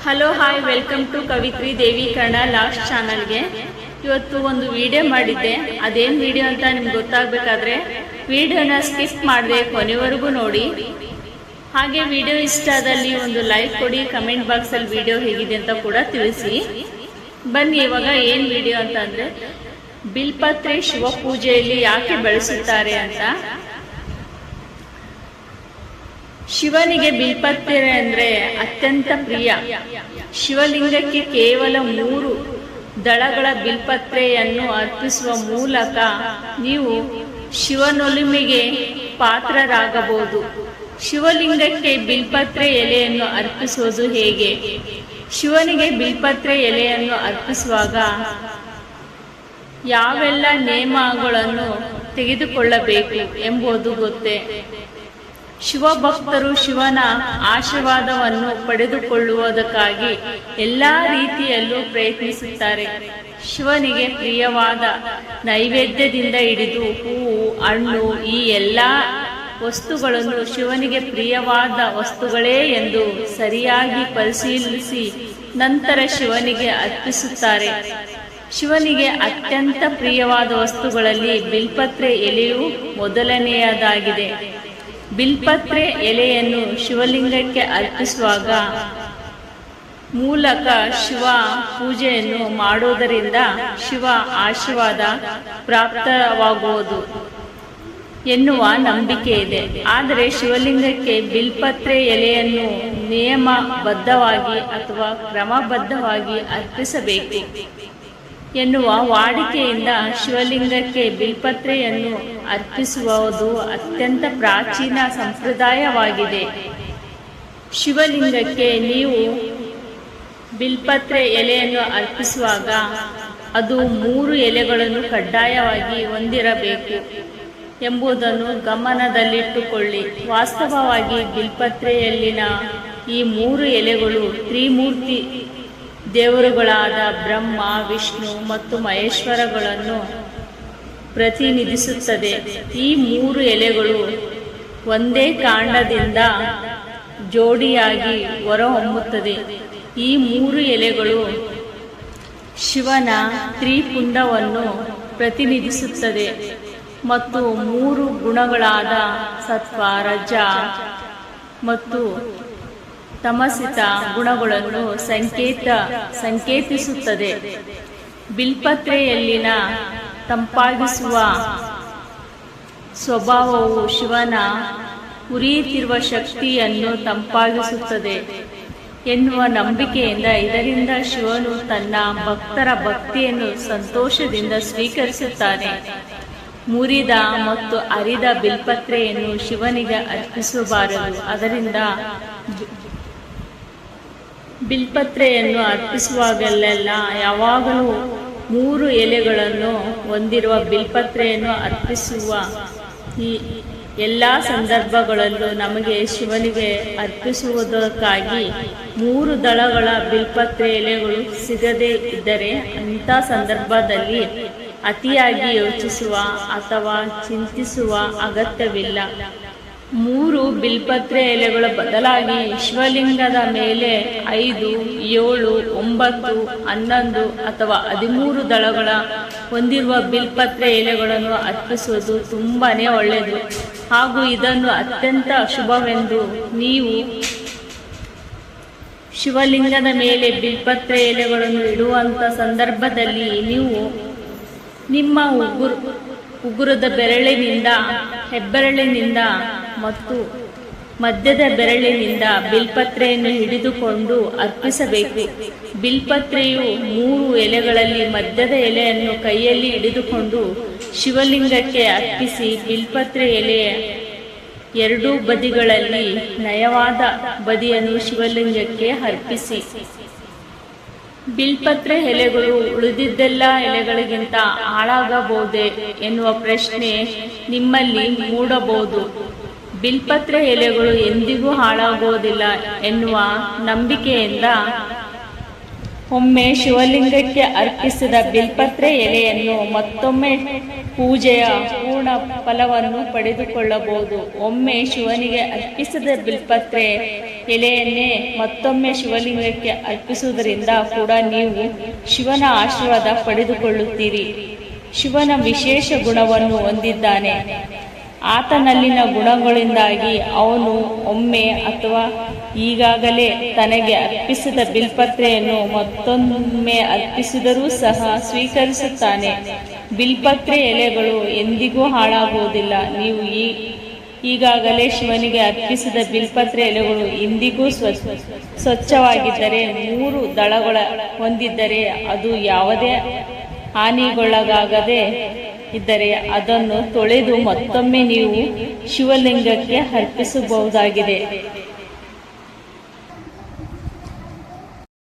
Hello hi welcome to Kavitri Devi Kannada ಲಾಸ್ಟ್ ಚಾನಲ್ಗೆ. ಇವತ್ತು ಒಂದು ವಿಡಿಯೋ ಮಾಡಿದ್ದೆ. ಅದೇನು ವಿಡಿಯೋ ಅಂತ ನಿಮ್ಗೆ ಗೊತ್ತಾಗಬೇಕಾದ್ರೆ ವಿಡಿಯೋನ ಸ್ಕಿಪ್ ಮಾಡದೆ ಕೊನೆವರೆಗೂ ನೋಡಿ. ಹಾಗೆ ವಿಡಿಯೋ ಇಷ್ಟ ಆದಲ್ಲಿ ಒಂದು ಲೈಕ್ ಕೊಡಿ, ಕಮೆಂಟ್ ಬಾಕ್ಸಲ್ಲಿ ವಿಡಿಯೋ ಹೇಗಿದೆ ಅಂತ ಕೂಡ ತಿಳಿಸಿ. ಬನ್ನಿ ಇವಾಗ ಏನು ವಿಡಿಯೋ ಅಂತ ಅಂದರೆ, ಬಿಲ್ಪತ್ರೆ ಶಿವ ಪೂಜೆಯಲ್ಲಿ ಯಾಕೆ ಬಳಸುತ್ತಾರೆ ಅಂತ. ಶಿವನಿಗೆ ಬಿಲ್ಪತ್ರೆ ಅಂದರೆ ಅತ್ಯಂತ ಪ್ರಿಯ. ಶಿವಲಿಂಗಕ್ಕೆ ಕೇವಲ 3 ದಳಗಳ ಬಿಲ್ಪತ್ರೆಯನ್ನು ಅರ್ಪಿಸುವ ಮೂಲಕ ನೀವು ಶಿವನೊಲುಮೆಗೆ ಪಾತ್ರರಾಗಬಹುದು. ಶಿವಲಿಂಗಕ್ಕೆ ಬಿಲ್ಪತ್ರೆ ಎಲೆಯನ್ನು ಅರ್ಪಿಸುವುದು ಹೇಗೆ? ಶಿವನಿಗೆ ಬಿಲ್ಪತ್ರೆ ಎಲೆಯನ್ನು ಅರ್ಪಿಸುವಾಗ ಯಾವೆಲ್ಲ ನಿಯಮಗಳನ್ನು ತೆಗೆದುಕೊಳ್ಳಬೇಕು ಎಂಬುದು ಗೊತ್ತೇ? ಶಿವಭಕ್ತರು ಶಿವನ ಆಶೀರ್ವಾದವನ್ನು ಪಡೆದುಕೊಳ್ಳುವುದಕ್ಕಾಗಿ ಎಲ್ಲ ರೀತಿಯಲ್ಲೂ ಪ್ರಯತ್ನಿಸುತ್ತಾರೆ. ಶಿವನಿಗೆ ಪ್ರಿಯವಾದ ನೈವೇದ್ಯದಿಂದ ಹಿಡಿದು ಹೂವು, ಹಣ್ಣು, ಈ ಎಲ್ಲ ವಸ್ತುಗಳನ್ನು ಶಿವನಿಗೆ ಪ್ರಿಯವಾದ ವಸ್ತುಗಳೇ ಎಂದು ಸರಿಯಾಗಿ ಪರಿಶೀಲಿಸಿ ನಂತರ ಶಿವನಿಗೆ ಅರ್ಪಿಸುತ್ತಾರೆ. ಶಿವನಿಗೆ ಅತ್ಯಂತ ಪ್ರಿಯವಾದ ವಸ್ತುಗಳಲ್ಲಿ ಬಿಲ್ಪತ್ರೆ ಎಲೆಯು ಮೊದಲನೆಯದಾಗಿದೆ. ಬಿಲ್ಪತ್ರೆ ಎಲೆಯನ್ನು ಶಿವಲಿಂಗಕ್ಕೆ ಅರ್ಪಿಸುವಾಗ ಮೂಲಕ ಶಿವ ಪೂಜೆಯನ್ನು ಮಾಡುವುದರಿಂದ ಶಿವ ಆಶೀರ್ವಾದ ಪ್ರಾಪ್ತವಾಗುವುದು ಎನ್ನುವ ನಂಬಿಕೆ ಇದೆ. ಆದರೆ ಶಿವಲಿಂಗಕ್ಕೆ ಬಿಲ್ಪತ್ರೆ ಎಲೆಯನ್ನು ನಿಯಮಬದ್ಧವಾಗಿ ಅಥವಾ ಕ್ರಮಬದ್ಧವಾಗಿ ಅರ್ಪಿಸಬೇಕು ಎನ್ನುವ ವಾಡಿಕೆಯಿಂದ ಶಿವಲಿಂಗಕ್ಕೆ ಬಿಲ್ಪತ್ರೆಯನ್ನು ಅರ್ಪಿಸುವುದು ಅತ್ಯಂತ ಪ್ರಾಚೀನ ಸಂಪ್ರದಾಯವಾಗಿದೆ. ಶಿವಲಿಂಗಕ್ಕೆ ನೀವು ಬಿಲ್ಪತ್ರೆ ಎಲೆಯನ್ನು ಅರ್ಪಿಸುವಾಗ ಅದು 3 ಎಲೆಗಳನ್ನು ಕಡ್ಡಾಯವಾಗಿ ಹೊಂದಿರಬೇಕು ಎಂಬುದನ್ನು ಗಮನದಲ್ಲಿಟ್ಟುಕೊಳ್ಳಿ. ವಾಸ್ತವವಾಗಿ ಬಿಲ್ಪತ್ರೆಯಲ್ಲಿನ ಈ 3 ಎಲೆಗಳು ತ್ರಿಮೂರ್ತಿ ದೇವರುಗಳಾದ ಬ್ರಹ್ಮ, ವಿಷ್ಣು ಮತ್ತು ಮಹೇಶ್ವರಗಳನ್ನು ಪ್ರತಿನಿಧಿಸುತ್ತದೆ. ಈ 3 ಎಲೆಗಳು ಒಂದೇ ಕಾಂಡದಿಂದ ಜೋಡಿಯಾಗಿ ಹೊರಹೊಮ್ಮುತ್ತದೆ. ಈ 3 ಎಲೆಗಳು ಶಿವನ ತ್ರಿಪುಂಡವನ್ನು ಪ್ರತಿನಿಧಿಸುತ್ತದೆ ಮತ್ತು 3 ಗುಣಗಳಾದ ಸತ್ವ, ರಜ ಮತ್ತು ತಮಸಿತ ಗುಣಗಳನ್ನು ಸಂಕೇತಿಸುತ್ತದೆ. ಬಿಲ್ಪತ್ರೆಯಲ್ಲಿನ ತಂಪಾಗಿಸುವ ಸ್ವಭಾವವು ಶಿವನ ಉರಿಯುತ್ತಿರುವ ಶಕ್ತಿಯನ್ನು ತಂಪಾಗಿಸುತ್ತದೆ ಎನ್ನುವ ನಂಬಿಕೆಯಿಂದ ಇದರಿಂದ ಶಿವನು ತನ್ನ ಭಕ್ತರ ಭಕ್ತಿಯನ್ನು ಸಂತೋಷದಿಂದ ಸ್ವೀಕರಿಸುತ್ತಾನೆ. ಮುರಿದ ಮತ್ತು ಅರಿದ ಬಿಲ್ಪತ್ರೆಯನ್ನು ಶಿವನಿಗೆ ಅರ್ಪಿಸಬಾರದು. ಅದರಿಂದ ಬಿಲ್ಪತ್ರೆಯನ್ನು ಅರ್ಪಿಸುವಾಗಲೆಲ್ಲ ಯಾವಾಗಲೂ 3 ಎಲೆಗಳನ್ನು ಹೊಂದಿರುವ ಬಿಲ್ಪತ್ರೆಯನ್ನು ಅರ್ಪಿಸುವ ಈ ಎಲ್ಲ ಸಂದರ್ಭಗಳಲ್ಲೂ ನಮಗೆ ಶಿವನಿಗೆ ಅರ್ಪಿಸುವುದಕ್ಕಾಗಿ 3 ದಳಗಳ ಬಿಲ್ಪತ್ರೆ ಎಲೆಗಳು ಸಿಗದೇ ಇದ್ದರೆ ಅಂಥ ಸಂದರ್ಭದಲ್ಲಿ ಅತಿಯಾಗಿ ಯೋಚಿಸುವ ಅಥವಾ ಚಿಂತಿಸುವ ಅಗತ್ಯವಿಲ್ಲ. 3 ಬಿಲ್ಪತ್ರೆ ಎಲೆಗಳ ಬದಲಾಗಿ ಶಿವಲಿಂಗದ ಮೇಲೆ 5, 7, 9, 11 ಅಥವಾ 13 ದಳಗಳ ಹೊಂದಿರುವ ಬಿಲ್ಪತ್ರೆ ಎಲೆಗಳನ್ನು ಅರ್ಪಿಸುವುದು ತುಂಬಾನೇ ಒಳ್ಳೆಯದು ಹಾಗೂ ಇದನ್ನು ಅತ್ಯಂತ ಶುಭವೆಂದು. ನೀವು ಶಿವಲಿಂಗದ ಮೇಲೆ ಬಿಲ್ಪತ್ರೆ ಎಲೆಗಳನ್ನು ಇಡುವಂಥ ಸಂದರ್ಭದಲ್ಲಿ ನೀವು ನಿಮ್ಮ ಉಗುರದ ಬೆರಳಿನಿಂದ, ಹೆಬ್ಬೆರಳಿನಿಂದ ಮತ್ತು ಮಧ್ಯದ ಬೆರಳಿನಿಂದ ಬಿಲ್ಪತ್ರೆಯನ್ನು ಹಿಡಿದುಕೊಂಡು ಅರ್ಪಿಸಬೇಕು. ಬಿಲ್ಪತ್ರೆಯು 3 ಎಲೆಗಳಲ್ಲಿ ಮಧ್ಯದ ಎಲೆಯನ್ನು ಕೈಯಲ್ಲಿ ಹಿಡಿದುಕೊಂಡು ಶಿವಲಿಂಗಕ್ಕೆ ಅರ್ಪಿಸಿ ಬಿಲ್ಪತ್ರೆ ಎಲೆಯ 2 ಬದಿಗಳಲ್ಲಿ ನಯವಾದ ಬದಿಯನ್ನು ಶಿವಲಿಂಗಕ್ಕೆ ಅರ್ಪಿಸಿ. ಬಿಲ್ಪತ್ರೆ ಎಲೆಗಳು ಉಳಿದಿದ್ದೆಲ್ಲ ಎಲೆಗಳಿಗಿಂತ ಹಾಳಾಗಬಹುದೇ ಎನ್ನುವ ಪ್ರಶ್ನೆ ನಿಮ್ಮಲ್ಲಿ ಮೂಡಬಹುದು. ಬಿಲ್ಪತ್ರೆ ಎಲೆಗಳು ಎಂದಿಗೂ ಹಾಳಾಗುವುದಿಲ್ಲ ಎನ್ನುವ ನಂಬಿಕೆಯಿಂದ ಒಮ್ಮೆ ಶಿವಲಿಂಗಕ್ಕೆ ಅರ್ಪಿಸಿದ ಬಿಲ್ಪತ್ರೆ ಎಲೆಯನ್ನು ಮತ್ತೊಮ್ಮೆ ಪೂಜೆಯ ಪೂರ್ಣ ಫಲವನ್ನು ಪಡೆದುಕೊಳ್ಳಬಹುದು. ಒಮ್ಮೆ ಶಿವನಿಗೆ ಅರ್ಪಿಸಿದ ಬಿಲ್ಪತ್ರೆ ಎಲೆಯನ್ನೇ ಮತ್ತೊಮ್ಮೆ ಶಿವಲಿಂಗಕ್ಕೆ ಅರ್ಪಿಸುವುದರಿಂದ ಕೂಡ ನೀವು ಶಿವನ ಆಶೀರ್ವಾದ ಪಡೆದುಕೊಳ್ಳುತ್ತೀರಿ. ಶಿವನ ವಿಶೇಷ ಗುಣವನ್ನು ಹೊಂದಿದ್ದಾನೆ. ಆತನಲ್ಲಿನ ಗುಣಗಳಿಂದಾಗಿ ಅವನು ಒಮ್ಮೆ ಅಥವಾ ಈಗಾಗಲೇ ತನಗೆ ಅರ್ಪಿಸಿದ ಬಿಲ್ಪತ್ರೆಯನ್ನು ಮತ್ತೊಮ್ಮೆ ಅರ್ಪಿಸಿದರೂ ಸಹ ಸ್ವೀಕರಿಸುತ್ತಾನೆ. ಬಿಲ್ಪತ್ರೆ ಎಲೆಗಳು ಎಂದಿಗೂ ಹಾಳಾಗುವುದಿಲ್ಲ. ನೀವು ಈಗಾಗಲೇ ಶಿವನಿಗೆ ಅರ್ಪಿಸಿದ ಬಿಲ್ಪತ್ರೆ ಎಲೆಗಳು ಇಂದಿಗೂ ಸ್ವಚ್ಛವಾಗಿದ್ದರೆ, 3 ದಳಗಳ ಹೊಂದಿದ್ದರೆ, ಅದು ಯಾವುದೇ ಹಾನಿಗೊಳಗಾಗದೆ ಇದ್ದರೆ ಅದನ್ನು ತೊಳೆದು ಮತ್ತೊಮ್ಮೆ ನೀವು ಶಿವಲಿಂಗಕ್ಕೆ ಅರ್ಪಿಸಬಹುದಾಗಿದೆ.